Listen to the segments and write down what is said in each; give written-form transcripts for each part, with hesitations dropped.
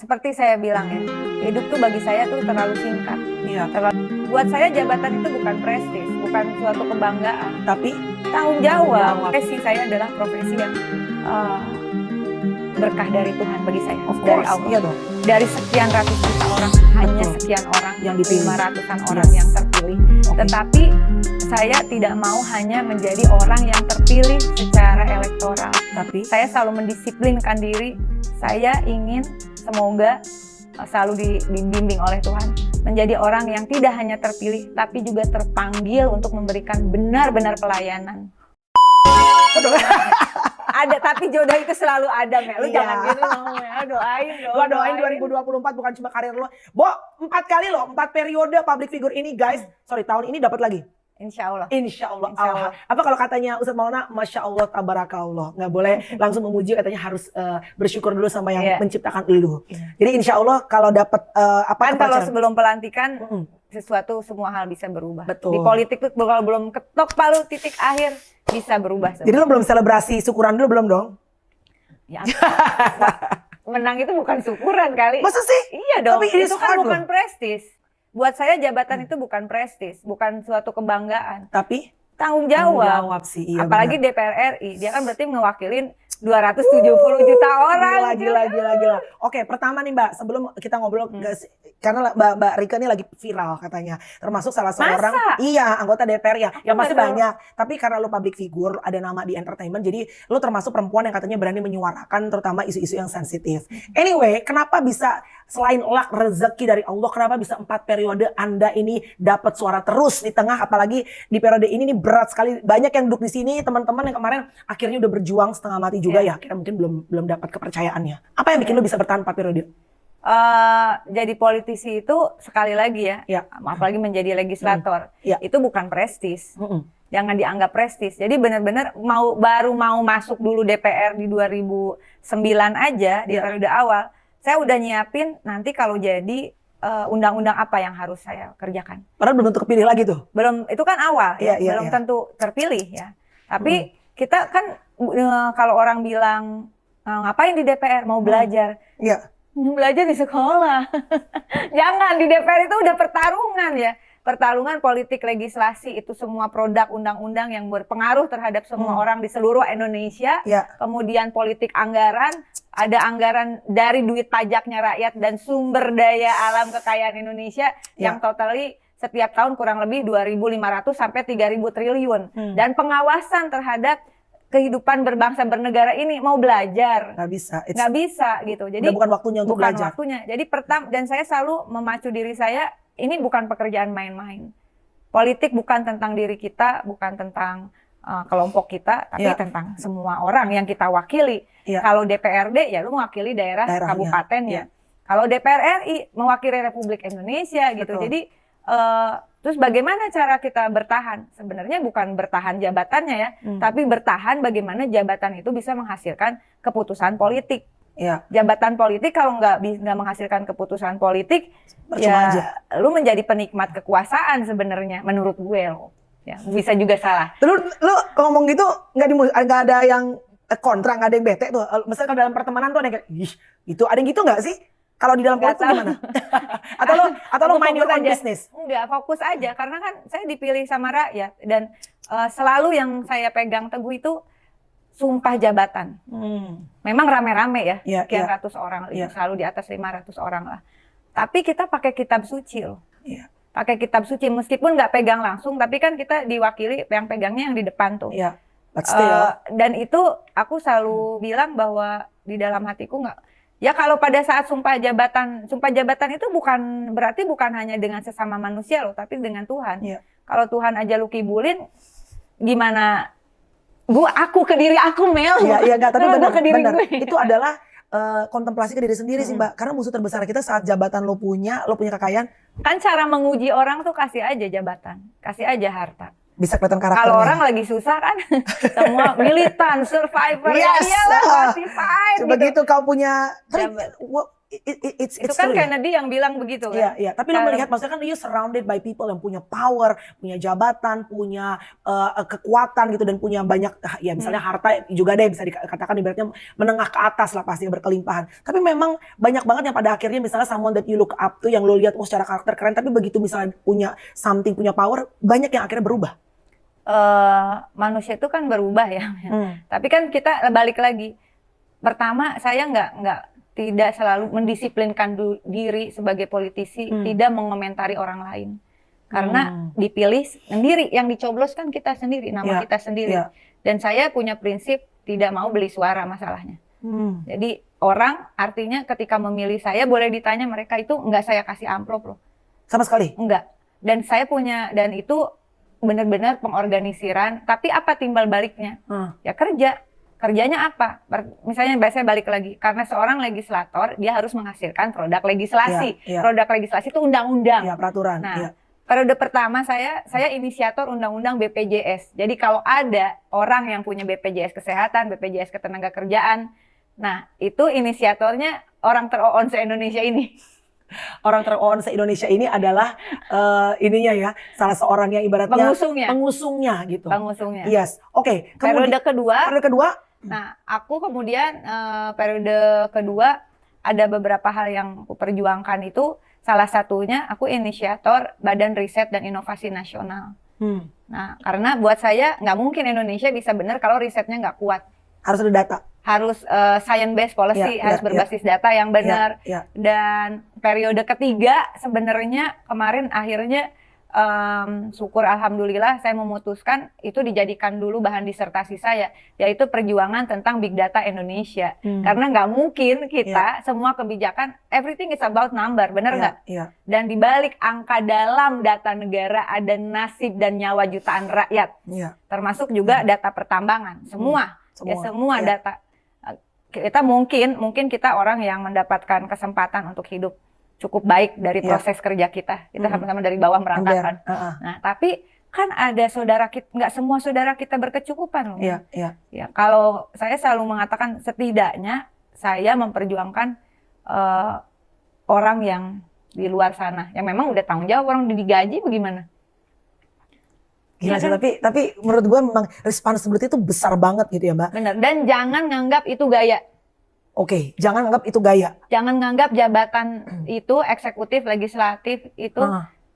seperti saya bilang ya, hidup tuh bagi saya tuh terlalu singkat. Iya. Buat saya jabatan itu bukan prestis, bukan suatu kebanggaan, Tapi tanggung jawab. Profesi saya adalah profesi yang berkah dari Tuhan bagi saya, of dari course, Allah. iya dong. Dari sekian ratus juta orang, hanya Betul. sekian orang Yang dipilih. 500-an orang yang terpilih. Oke. Tetapi saya tidak mau hanya menjadi orang yang terpilih secara elektoral. Tapi Saya selalu mendisiplinkan diri. Saya ingin semoga selalu dibimbing oleh Tuhan menjadi orang yang tidak hanya terpilih tapi juga terpanggil untuk memberikan benar-benar pelayanan. Ada, tapi jodoh itu selalu ada, Mel. Lu Iya. jangan gitu ngomongnya. Doain dong. gua doain 2024 bukan cuma karir lo. 4 kali loh, 4 periode public figure ini guys. Sorry, tahun ini dapat lagi. Insya Allah. Insya Allah. Insya Allah. Apa kalau katanya Ustadz Maulana, Masya Allah, Tabarakallah. Nggak boleh langsung memuji, katanya harus bersyukur dulu sama yang Iya. menciptakan lu. Iya. Jadi Insya Allah kalau dapat Kan kalau kepercayaan. sebelum pelantikan Mm-mm. sesuatu semua hal bisa berubah. Betul. Di politik tuh kalau belum ketok palu titik akhir bisa berubah. Jadi lo belum selebrasi syukuran dulu belum dong? Ya, menang itu bukan syukuran kali. Masa sih? Iya dong. Tapi ini Itu kan hard bukan loh. prestis. Buat saya jabatan itu bukan prestis, bukan suatu kebanggaan. Tapi Tanggung tanggung jawab. jawab sih. Iya, Apalagi benar. DPR RI, dia kan berarti mewakilin 270 juta orang. Gila. Oke, pertama nih Mbak, sebelum kita ngobrol, karena Mbak Rika ini lagi viral katanya, termasuk salah seorang, iya, anggota DPR ya, yang masih Betul. banyak. Tapi karena lo public figure, ada nama di entertainment, jadi lo termasuk perempuan yang katanya berani menyuarakan terutama isu-isu yang sensitif. Anyway, kenapa bisa selain luck, rezeki dari Allah, kenapa bisa 4 periode Anda ini dapat suara terus di tengah, apalagi di periode ini nih berat sekali. Banyak yang duduk di sini, teman-teman yang kemarin akhirnya udah berjuang setengah mati juga ya, akhirnya mungkin belum dapat kepercayaannya. Apa yang bikin lo bisa bertahan 4 periode? Jadi politisi itu sekali lagi ya, Ya. apalagi menjadi legislator, Ya. itu bukan prestis. Mm-mm. Jangan dianggap prestis. Jadi benar-benar baru mau masuk dulu DPR di 2009 aja di Ya. periode awal, saya udah nyiapin nanti kalau jadi undang-undang apa yang harus saya kerjakan. Padahal belum tentu kepilih lagi tuh. Belum, itu kan awal ya, Iya, belum iya. tentu terpilih ya. Tapi kita kan kalau orang bilang ngapain di DPR, mau belajar. Iya. Belajar di sekolah. Jangan, di DPR itu udah pertarungan ya. Pertarungan politik legislasi itu semua produk undang-undang yang berpengaruh terhadap semua orang di seluruh Indonesia. Ya. Kemudian politik anggaran, ada anggaran dari duit pajaknya rakyat dan sumber daya alam kekayaan Indonesia yang totally setiap tahun kurang lebih 2.500 sampai 3.000 triliun. Dan pengawasan terhadap kehidupan berbangsa bernegara ini mau belajar. Nggak bisa. Nggak bisa gitu. Jadi Udah bukan waktunya untuk bukan belajar. waktunya. Jadi dan saya selalu memacu diri saya, ini bukan pekerjaan main-main. Politik bukan tentang diri kita, bukan tentang kelompok kita, tapi Ya. tentang semua orang yang kita wakili. Ya. Kalau DPRD ya lu mewakili daerah kabupaten ya. Kalau DPR RI mewakili Republik Indonesia gitu. Betul. Jadi terus bagaimana cara kita bertahan? Sebenarnya bukan bertahan jabatannya ya, tapi bertahan bagaimana jabatan itu bisa menghasilkan keputusan politik. Iya. Jabatan politik kalau nggak menghasilkan keputusan politik, Percuma ya aja. lu menjadi penikmat kekuasaan sebenarnya menurut gue lo. Ya, bisa juga salah. Lu ngomong gitu nggak ada yang kontra, nggak ada yang bete tuh. Misalnya kalau dalam pertemanan tuh ada yang kayak, ih, gitu. Ada yang gitu nggak sih? Kalau di dalam Nggak politik tahu. gimana? atau lo main your own business? Enggak, fokus aja karena kan saya dipilih sama rakyat dan selalu yang saya pegang teguh itu sumpah jabatan. Memang rame-rame ya, Iya, sekian iya. ratus orang, Iya. selalu di atas 500 orang lah. Tapi kita pakai kitab suci loh. Iya. Pakai kitab suci meskipun nggak pegang langsung, tapi kan kita diwakili yang pegangnya yang di depan tuh. Iya. But still. Dan itu aku selalu bilang bahwa di dalam hatiku nggak. Ya kalau pada saat sumpah jabatan itu berarti bukan hanya dengan sesama manusia loh, tapi dengan Tuhan. Iya. Kalau Tuhan aja lu kibulin, gimana? Aku ke diri aku, Mel. Iya, nggak, tapi Gua ke diri benar. gue. Itu adalah kontemplasi ke diri sendiri sih Mbak. Karena musuh terbesar kita saat jabatan lo punya kekayaan, Kan cara menguji orang tuh kasih aja jabatan, kasih aja harta. bisa kelihatan karakternya. Kalau orang lagi susah kan, semua militan, survivor, Yes. ya iyalah, pasti fight gitu. Begitu kau punya, tapi it's Itu kan true ya. Kennedy yang bilang begitu Iya, kan. iya. Tapi lo melihat maksudnya kan you surrounded by people yang punya power, punya jabatan, punya kekuatan gitu dan punya banyak ya misalnya harta juga deh bisa dikatakan ibaratnya menengah ke atas lah pasti berkelimpahan. Tapi memang banyak banget yang pada akhirnya misalnya someone that you look up to yang lo lihat secara karakter keren tapi begitu misalnya punya something, punya power, banyak yang akhirnya berubah. Manusia itu kan berubah ya. Tapi kan kita balik lagi. Pertama, saya tidak selalu mendisiplinkan diri sebagai politisi, tidak mengomentari orang lain. Karena dipilih sendiri, yang dicoblos kan kita sendiri, nama kita sendiri. Dan saya punya prinsip tidak mau beli suara masalahnya. Jadi orang artinya ketika memilih saya boleh ditanya mereka itu enggak saya kasih amplop loh. Sama sekali? Enggak. Dan saya punya, dan itu benar-benar pengorganisiran, tapi apa timbal baliknya? Ya kerja. Kerjanya apa? Misalnya saya balik lagi, karena seorang legislator dia harus menghasilkan produk legislasi. Produk legislasi itu undang-undang. Peraturan. Nah, periode pertama saya inisiator undang-undang BPJS. Jadi kalau ada orang yang punya BPJS Kesehatan, BPJS Ketenagakerjaan, nah itu inisiatornya orang ter-on se-Indonesia ini. Orang ter-on se-Indonesia ini adalah ininya ya, salah seorang yang ibaratnya pengusungnya gitu. Pengusungnya. Yes. Oke. Periode kedua. Nah, aku kemudian periode kedua ada beberapa hal yang aku perjuangkan itu, salah satunya aku inisiator Badan Riset dan Inovasi Nasional. Nah, karena buat saya nggak mungkin Indonesia bisa benar kalau risetnya nggak kuat. Harus ada data. Harus science based policy, harus berbasis data yang benar. Dan periode ketiga sebenarnya kemarin akhirnya syukur alhamdulillah saya memutuskan itu dijadikan dulu bahan disertasi saya, yaitu perjuangan tentang big data Indonesia. Karena nggak mungkin kita semua kebijakan everything is about number, bener nggak? Dan dibalik angka dalam data negara ada nasib dan nyawa jutaan rakyat, termasuk juga data pertambangan, semua data. Kita mungkin kita orang yang mendapatkan kesempatan untuk hidup cukup baik dari proses kerja kita sama-sama dari bawah merangkakkan. Nah, tapi kan ada saudara kita, nggak semua saudara kita berkecukupan loh. Ya, kalau saya selalu mengatakan setidaknya saya memperjuangkan orang yang di luar sana, yang memang udah tanggung jawab, orang digaji bagaimana? Gila sih, tapi menurut gue memang responsibility itu besar banget gitu ya Mbak. Benar, dan jangan nganggap itu gaya. Oke, jangan anggap itu gaya. Jangan nganggap jabatan itu eksekutif, legislatif itu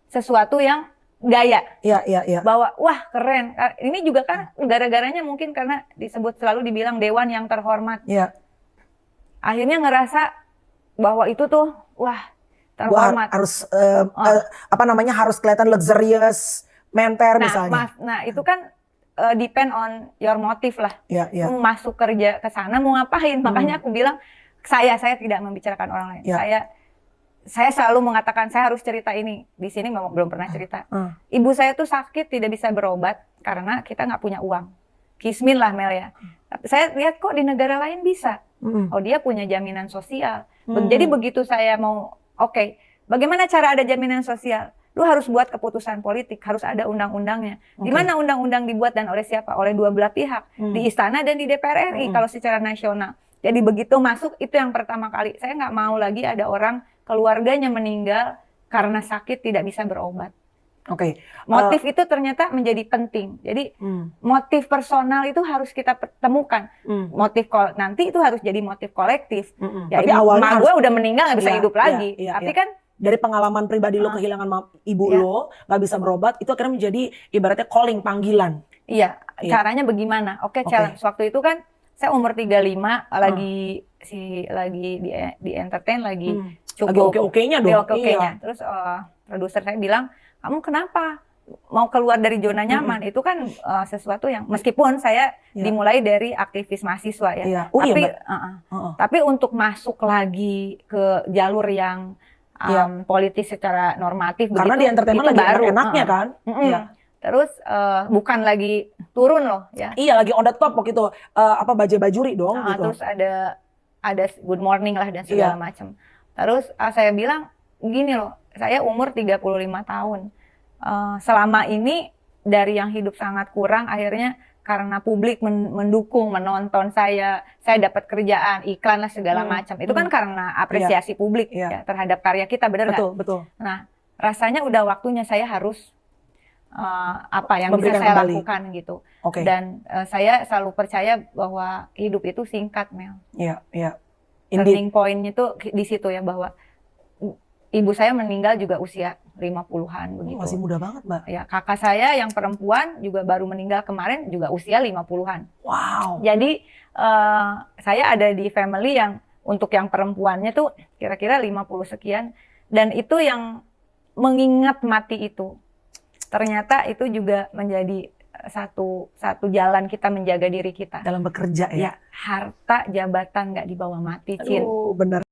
sesuatu yang gaya. Iya. Bahwa wah keren. Ini juga kan gara-garanya mungkin karena disebut selalu dibilang dewan yang terhormat. Akhirnya ngerasa bahwa itu tuh wah terhormat. Harus harus kelihatan luxurious, menter misalnya. Nah itu kan depend on your motive lah. Masuk kerja ke sana mau ngapain? Makanya aku bilang saya tidak membicarakan orang lain. Saya selalu mengatakan saya harus cerita ini. Di sini belum pernah cerita. Ibu saya tuh sakit tidak bisa berobat karena kita nggak punya uang. Kismin lah Mel ya. Saya lihat kok di negara lain bisa. Oh dia punya jaminan sosial. Jadi begitu saya mau bagaimana cara ada jaminan sosial? Lu harus buat keputusan politik, harus ada undang-undangnya. Di mana undang-undang dibuat dan oleh siapa? Oleh dua belah pihak, di Istana dan di DPR RI kalau secara nasional. Jadi begitu masuk itu yang pertama kali. Saya nggak mau lagi ada orang keluarganya meninggal karena sakit tidak bisa berobat. Motif itu ternyata menjadi penting. Jadi motif personal itu harus kita temukan. Motif nanti itu harus jadi motif kolektif. Ya, tapi awalnya gue udah meninggal nggak bisa hidup lagi. Tapi kan dari pengalaman pribadi lo kehilangan ibu lo, nggak bisa berobat, itu akhirnya menjadi ibaratnya calling, panggilan. Caranya bagaimana? Challenge. Waktu itu kan saya umur 35, lagi di entertain, lagi cukup oke-okenya dong. Oke-okenya. Terus produser saya bilang, kamu kenapa mau keluar dari zona nyaman? Itu kan sesuatu yang meskipun saya dimulai dari aktivis mahasiswa ya. Tapi untuk masuk lagi ke jalur yang politis secara normatif karena begitu, di entertainment lagi baru enaknya kan. Terus bukan lagi turun loh ya. Lagi on the top waktu itu bajuri dong gitu. Terus ada good morning lah dan segala macam. Terus saya bilang gini loh, saya umur 35 tahun. Selama ini dari yang hidup sangat kurang akhirnya karena publik mendukung, menonton saya dapat kerjaan, iklan lah segala macam. Itu kan karena apresiasi publik ya, terhadap karya kita, benar nggak? Betul. Nah, rasanya udah waktunya saya harus apa yang bisa saya lakukan gitu. Dan saya selalu percaya bahwa hidup itu singkat, Mel. Iya. Turning point-nya itu di situ ya, bahwa ibu saya meninggal juga usia 50-an begitu. Masih muda banget, Mbak. Ya, kakak saya yang perempuan juga baru meninggal kemarin, juga usia 50-an. Wow. Jadi saya ada di family yang untuk yang perempuannya tuh kira-kira 50 sekian, dan itu yang mengingat mati itu. Ternyata itu juga menjadi satu jalan kita menjaga diri kita dalam bekerja ya. Harta jabatan nggak dibawa mati, Cin. Benar.